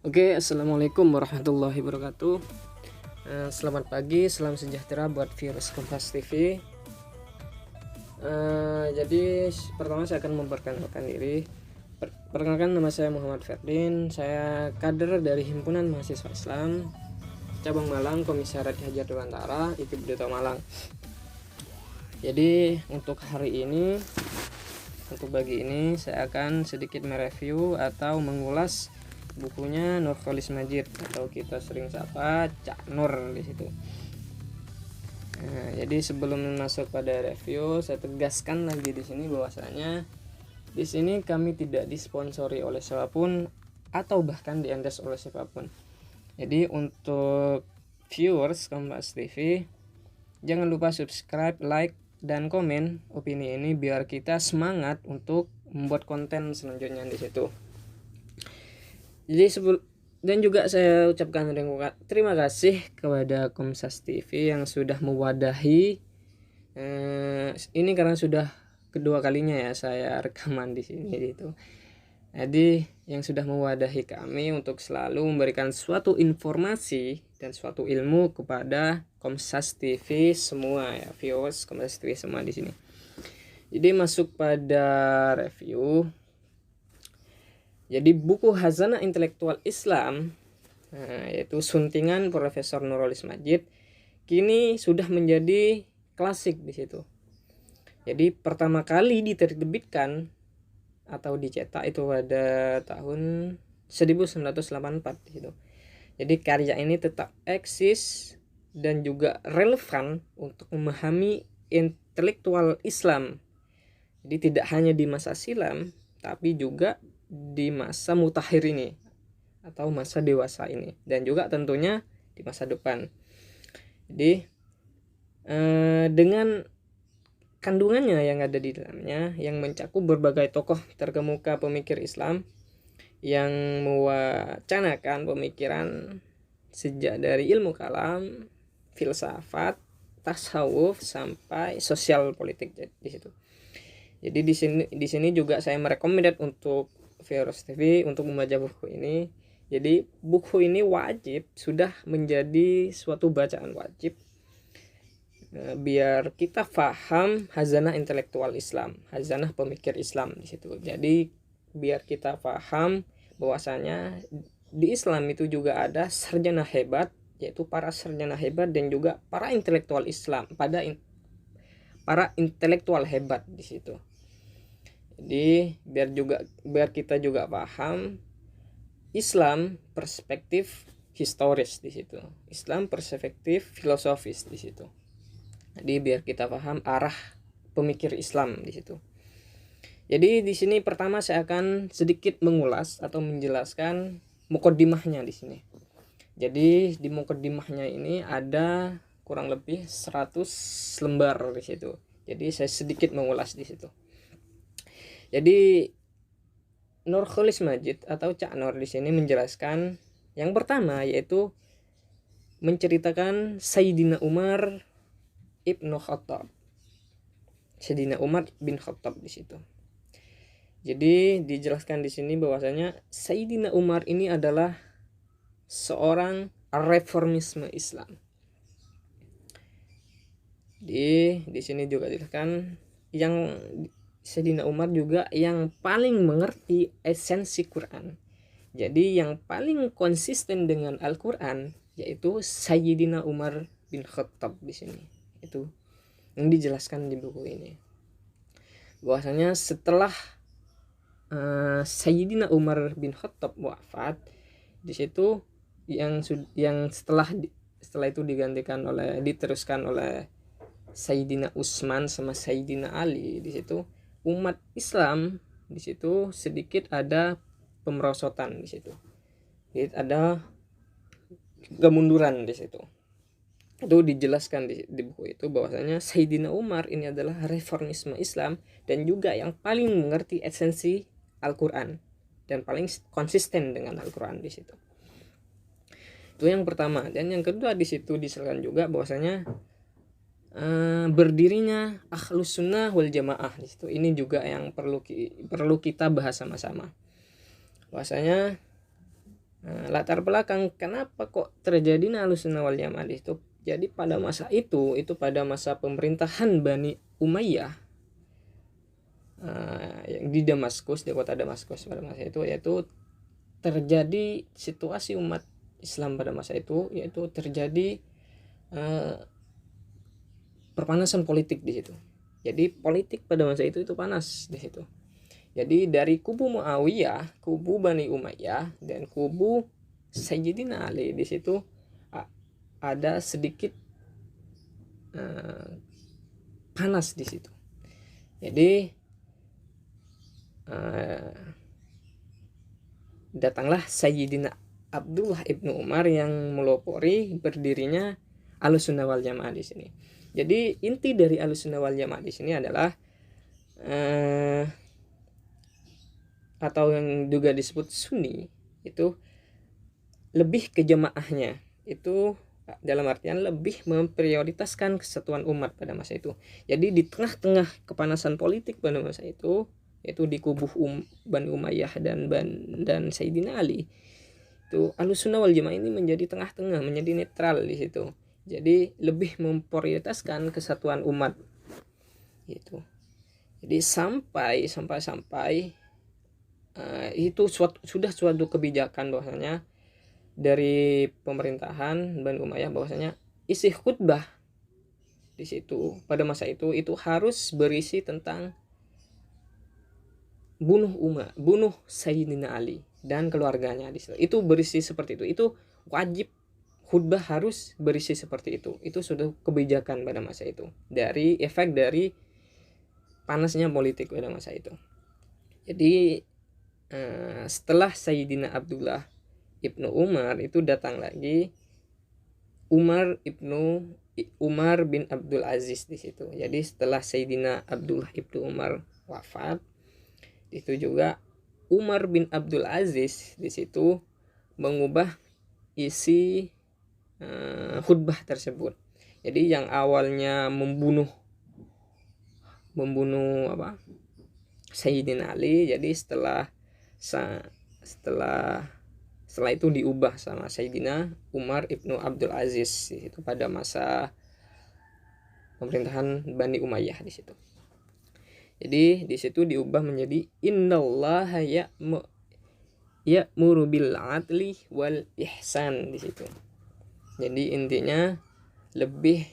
Oke, assalamualaikum warahmatullahi wabarakatuh. Selamat pagi, salam sejahtera buat viewers Kompas TV. Jadi pertama saya akan memperkenalkan diri. Perkenalkan, nama saya Muhammad Ferdin. Saya kader dari Himpunan Mahasiswa Islam Cabang Malang, Komisariat Hajar Dewantara, ITB Duta Malang. Jadi untuk pagi ini saya akan sedikit mereview atau mengulas bukunya Nurcholish Madjid atau kita sering sapa Cak Nur di situ. Jadi sebelum masuk pada review, saya tegaskan lagi di sini bahwasanya di sini kami tidak disponsori oleh siapapun atau bahkan di-endorse oleh siapapun. Jadi untuk viewers Kompas TV, jangan lupa subscribe, like, dan komen opini ini biar kita semangat untuk membuat konten selanjutnya di situ. Jadi dan juga saya ucapkan terima kasih kepada Kompas TV yang sudah mewadahi ini karena sudah kedua kalinya ya saya rekaman di sini gitu. Jadi yang sudah mewadahi kami untuk selalu memberikan suatu informasi dan suatu ilmu kepada Kompas TV semua ya, viewers Kompas TV semua di sini. Jadi masuk pada review. Jadi buku Khazanah Intelektual Islam, yaitu suntingan Profesor Nurcholish Madjid, kini sudah menjadi klasik di situ. Jadi pertama kali diterbitkan atau dicetak itu pada tahun 1984 di situ. Jadi karya ini tetap eksis dan juga relevan untuk memahami intelektual Islam. Jadi tidak hanya di masa silam, tapi juga di masa mutakhir ini atau masa dewasa ini, dan juga tentunya di masa depan. Jadi dengan kandungannya yang ada di dalamnya yang mencakup berbagai tokoh terkemuka pemikir Islam yang mewacanakan pemikiran sejak dari ilmu kalam, filsafat, tasawuf sampai sosial politik di situ. Jadi di sini juga saya merekomendasi untuk viewers TV untuk membaca buku ini. Jadi buku ini wajib, sudah menjadi suatu bacaan wajib biar kita paham khazanah intelektual Islam, khazanah pemikir Islam di situ. Jadi biar kita paham bahwasanya di Islam itu juga ada sarjana hebat, yaitu para sarjana hebat dan juga para intelektual Islam, para intelektual hebat di situ. Jadi biar kita juga paham Islam perspektif historis di situ, Islam perspektif filosofis di situ. Jadi biar kita paham arah pemikir Islam di situ. Jadi di sini pertama saya akan sedikit mengulas atau menjelaskan mukaddimahnya di sini. Jadi di mukaddimahnya ini ada kurang lebih 100 lembar di situ. Jadi saya sedikit mengulas di situ. Jadi Nurcholish Madjid atau Cak Nur di sini menjelaskan yang pertama yaitu menceritakan Sayyidina Umar Ibnu Khattab. Sayyidina Umar bin Khattab di situ. Jadi dijelaskan di sini bahwasanya Sayyidina Umar ini adalah seorang reformisme Islam. Di sini juga dijelaskan yang Sayyidina Umar juga yang paling mengerti esensi Quran. Jadi yang paling konsisten dengan Al-Quran yaitu Sayyidina Umar bin Khattab di sini. Itu yang dijelaskan di buku ini. Bahwasanya setelah Sayyidina Umar bin Khattab wafat, di situ yang setelah itu diteruskan oleh Sayyidina Utsman sama Sayyidina Ali, di situ umat Islam di situ sedikit ada pemerosotan di situ. Jadi ada kemunduran di situ. Itu dijelaskan di buku itu bahwasanya Sayyidina Umar ini adalah reformisme Islam dan juga yang paling mengerti esensi Al-Quran dan paling konsisten dengan Al-Quran di situ. Itu yang pertama. Dan yang kedua di situ diserahkan juga bahwasanya berdirinya Ahlus Sunnah wal Jamaah di situ. Ini juga yang perlu kita bahas sama-sama. Bahwasanya Latar belakang kenapa kok terjadi Ahlussunnah wal Jamaah itu. Jadi pada masa itu pada masa pemerintahan Bani Umayyah yang di Damaskus, di kota Damaskus pada masa itu, yaitu terjadi situasi umat Islam pada masa itu, yaitu terjadi perpanasan politik di situ. Jadi politik pada masa itu panas di situ. Jadi dari kubu Muawiyah, kubu Bani Umayyah, dan kubu Sayyidina Ali di situ ada sedikit panas di situ. Jadi datanglah Sayyidina Abdullah ibnu Umar yang melopori berdirinya Ahlussunnah wal Jamaah di sini. Jadi inti dari Ahlussunnah wal Jamaah di sini adalah atau yang juga disebut Sunni, itu lebih ke jamaahnya, itu dalam artian lebih memprioritaskan kesatuan umat pada masa itu. Jadi di tengah-tengah kepanasan politik pada masa itu, yaitu di kubu Bani Umayyah dan Sayyidina Ali, itu Ahlussunnah wal Jamaah ini menjadi tengah-tengah, menjadi netral di situ. Jadi lebih memprioritaskan kesatuan umat gitu. Jadi sampai itu sudah suatu kebijakan bahwasanya dari pemerintahan Bani Umayyah bahwasanya isi khutbah di situ pada masa itu harus berisi tentang bunuh Sayyidina Ali dan keluarganya di situ. Itu berisi seperti itu. Itu wajib, khutbah harus berisi seperti itu. Itu sudah kebijakan pada masa itu. Dari efek dari panasnya politik pada masa itu. Jadi setelah Sayyidina Abdullah ibnu Umar itu datang lagi Umar bin Abdul Aziz di situ. Jadi setelah Sayyidina Abdullah ibnu Umar wafat, itu juga Umar bin Abdul Aziz di situ mengubah isi khutbah tersebut. Jadi yang awalnya membunuh Sayyidina Ali, jadi setelah itu diubah sama Sayyidina Umar ibnu Abdul Aziz itu pada masa pemerintahan Bani Umayyah di situ. Jadi di situ diubah menjadi innallaha ya'muru bil 'adli wal ihsan di situ. Jadi intinya lebih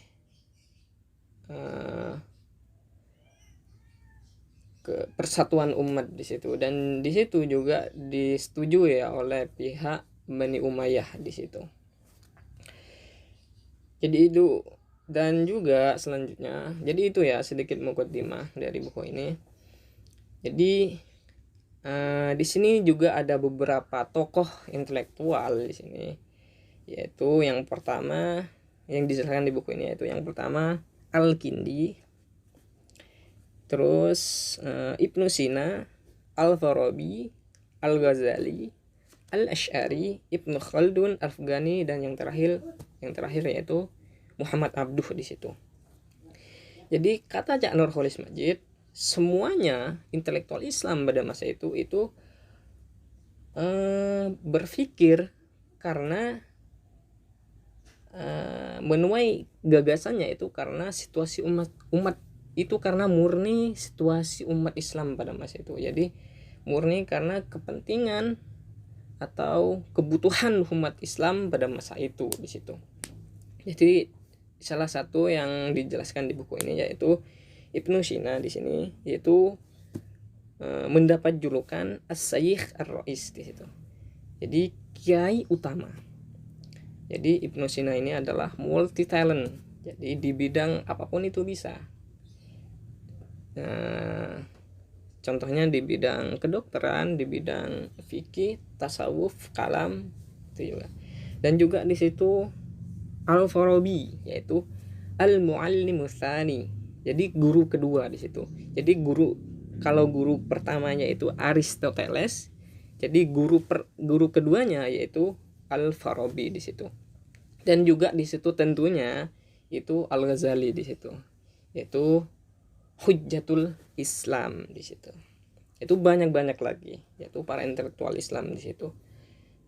ke persatuan umat di situ, dan di situ juga disetujui ya oleh pihak Bani Umayyah di situ. Jadi itu, dan juga selanjutnya, jadi itu ya sedikit mukaddimah dari buku ini. Jadi di sini juga ada beberapa tokoh intelektual di sini, yaitu yang pertama yang dijelaskan di buku ini, yaitu yang pertama Al-Kindi, terus Ibnu Sina, Al-Farabi, Al-Ghazali, Al-Asy'ari, Ibnu Khaldun, Al-Afghani, dan yang terakhir yaitu Muhammad Abduh di situ. Jadi kata Cak Nurholis Majid, semuanya intelektual Islam pada masa itu berpikir karena menuai gagasannya itu karena situasi umat itu, karena murni situasi umat Islam pada masa itu. Jadi murni karena kepentingan atau kebutuhan umat Islam pada masa itu di situ. Jadi salah satu yang dijelaskan di buku ini yaitu Ibnu Sina di sini, yaitu mendapat julukan As-Sayyikh Ar-Rais di situ. Jadi kiai utama. Jadi Ibnu Sina ini adalah multi talent. Jadi di bidang apapun itu bisa. Contohnya di bidang kedokteran, di bidang fikih, tasawuf, kalam itu juga. Dan juga di situ Al-Farabi, yaitu Al-Muallimus Tsani. Jadi guru kedua di situ. Jadi kalau guru pertamanya itu Aristoteles, jadi guru keduanya yaitu Al-Farabi di situ. Dan juga di situ tentunya itu Al-Ghazali di situ, yaitu Hujjatul Islam di situ. Itu banyak lagi, yaitu para intelektual Islam di situ.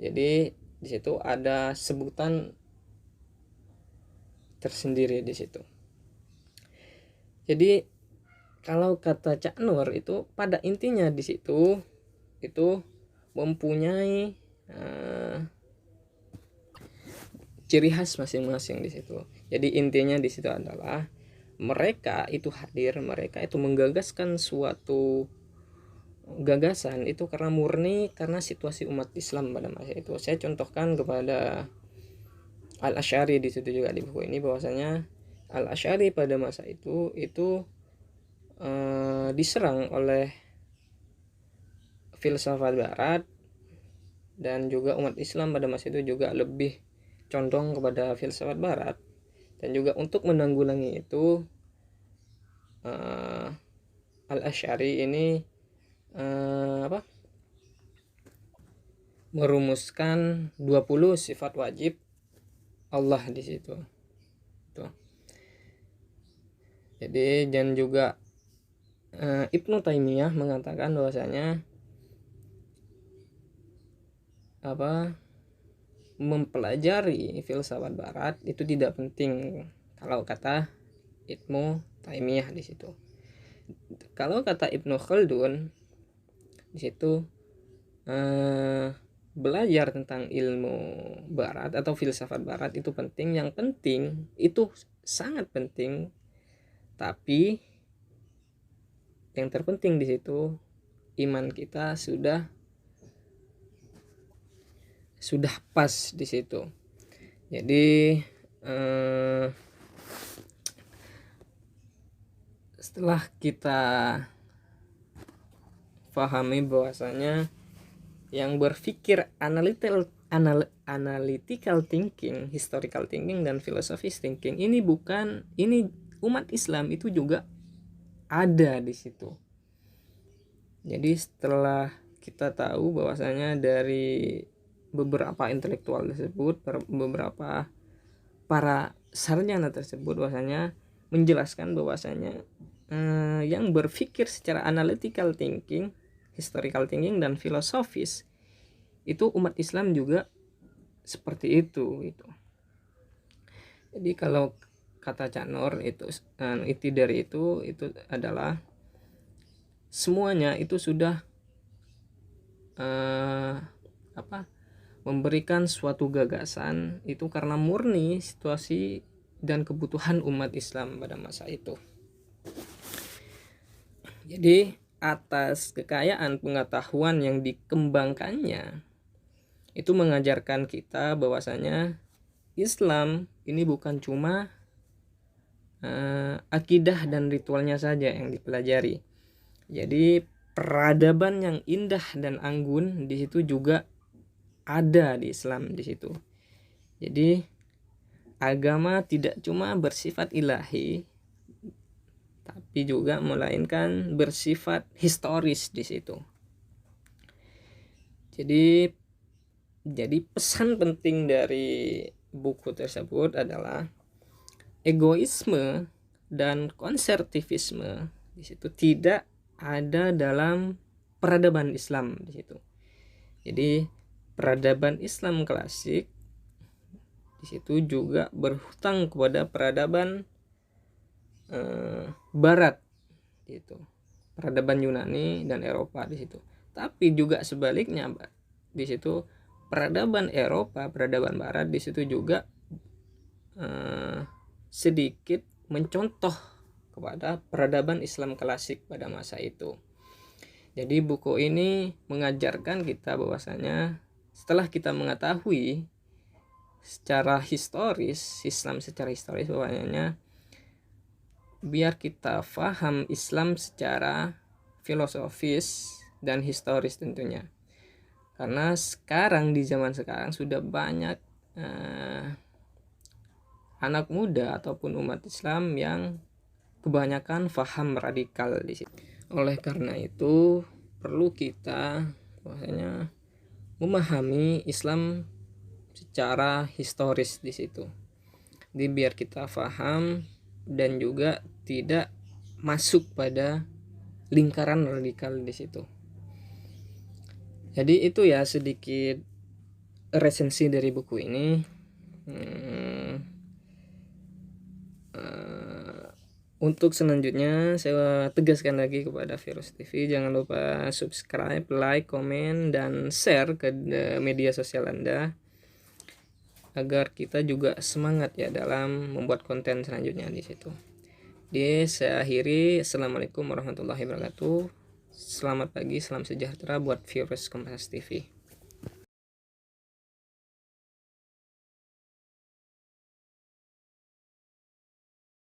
Jadi di situ ada sebutan tersendiri di situ. Jadi kalau kata Cak Nur itu pada intinya di situ itu mempunyai ciri khas masing-masing di situ. Jadi intinya di situ adalah mereka itu hadir, mereka itu menggagaskan suatu gagasan itu karena murni karena situasi umat Islam pada masa itu. Saya contohkan kepada Al-Asy'ari di situ juga di buku ini, bahwasanya Al-Asy'ari pada masa itu diserang oleh filsafat barat, dan juga umat Islam pada masa itu juga lebih condong kepada filsafat barat. Dan juga untuk menanggulangi itu Al-Asy'ari ini merumuskan 20 sifat wajib Allah di situ. Tuh. Jadi dan juga Ibnu Taimiyah mengatakan bahwasanya mempelajari filsafat barat itu tidak penting kalau kata Ibnu Taimiyah di situ. Kalau kata Ibnu Khaldun di situ belajar tentang ilmu barat atau filsafat barat itu penting, yang penting itu sangat penting, tapi yang terpenting di situ iman kita sudah pas di situ. Jadi setelah kita pahami bahwasanya yang berpikir analytical thinking, historical thinking, dan philosophical thinking ini umat Islam itu juga ada di situ. Jadi setelah kita tahu bahwasanya dari beberapa intelektual tersebut, beberapa para sarjana tersebut bahwasanya menjelaskan bahwasanya yang berpikir secara analytical thinking, historical thinking, dan filosofis itu umat Islam juga seperti itu gitu. Jadi kalau kata Cak Nur itu inti dari itu adalah semuanya itu sudah memberikan suatu gagasan itu karena murni situasi dan kebutuhan umat Islam pada masa itu. Jadi atas kekayaan pengetahuan yang dikembangkannya itu mengajarkan kita bahwasanya Islam ini bukan cuma akidah dan ritualnya saja yang dipelajari. Jadi peradaban yang indah dan anggun di situ juga ada di Islam di situ. Jadi agama tidak cuma bersifat ilahi, tapi juga melainkan bersifat historis di situ. Jadi pesan penting dari buku tersebut adalah egoisme dan konservatisme di situ tidak ada dalam peradaban Islam di situ. Jadi peradaban Islam klasik di situ juga berhutang kepada peradaban Barat gitu, peradaban Yunani dan Eropa di situ. Tapi juga sebaliknya di situ peradaban Eropa, peradaban Barat di situ juga sedikit mencontoh kepada peradaban Islam klasik pada masa itu. Jadi buku ini mengajarkan kita bahwasanya setelah kita mengetahui secara historis Islam secara historis, bahwasanya biar kita paham Islam secara filosofis dan historis tentunya. Karena sekarang di zaman sekarang sudah banyak anak muda ataupun umat Islam yang kebanyakan paham radikal di situ. Oleh karena itu perlu kita bahwasanya memahami Islam secara historis di situ. Jadi biar kita paham dan juga tidak masuk pada lingkaran radikal di situ. Jadi itu ya sedikit resensi dari buku ini. Untuk selanjutnya saya tegaskan lagi kepada Virus TV, jangan lupa subscribe, like, komen, dan share ke media sosial Anda agar kita juga semangat ya dalam membuat konten selanjutnya di situ. Jadi saya akhiri, assalamualaikum warahmatullahi wabarakatuh. Selamat pagi, salam sejahtera buat Virus Kompas TV.